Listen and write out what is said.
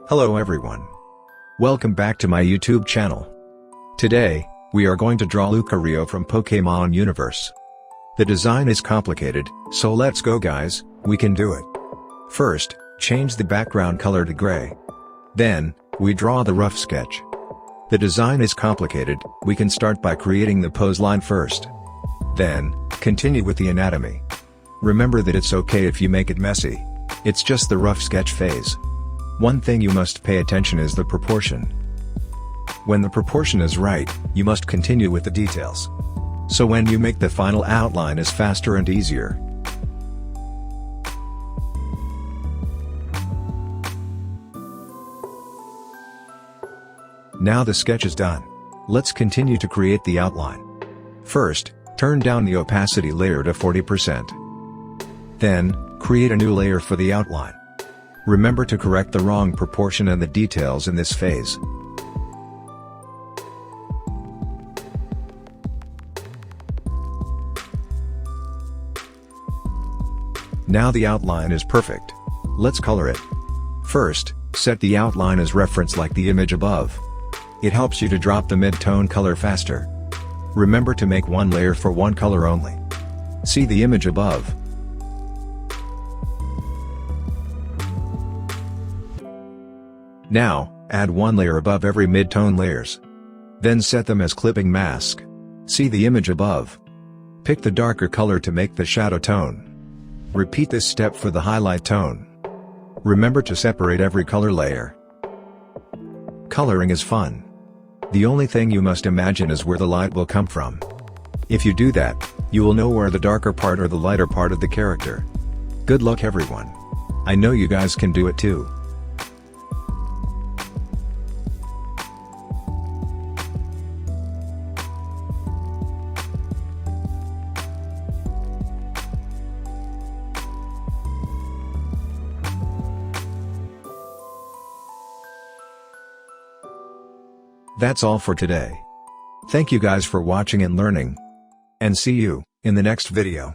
Hello everyone. Welcome back to my YouTube channel. Today, we are going to draw Lucario from Pokémon universe. The design is complicated, so let's go guys, we can do it. First, change the background color to gray. Then, we draw the rough sketch. The design is complicated, we can start by creating the pose line first. Then, continue with the anatomy. Remember that it's okay if you make it messy. It's just the rough sketch phase. One thing you must pay attention is the proportion. When the proportion is right, you must continue with the details. So when you make the final outline is faster and easier. Now the sketch is done. Let's continue to create the outline. First, turn down the opacity layer to 40%. Then, create a new layer for the outline. Remember to correct the wrong proportion and the details in this phase. Now the outline is perfect. Let's color it. First, set the outline as reference like the image above. It helps you to drop the mid-tone color faster. Remember to make one layer for one color only. See the image above. Now, add one layer above every mid-tone layers. Then set them as clipping mask. See the image above. Pick the darker color to make the shadow tone. Repeat this step for the highlight tone. Remember to separate every color layer. Coloring is fun. The only thing you must imagine is where the light will come from. If you do that, you will know where the darker part or the lighter part of the character. Good luck everyone. I know you guys can do it too. That's all for today. Thank you guys for watching and learning. And see you in the next video.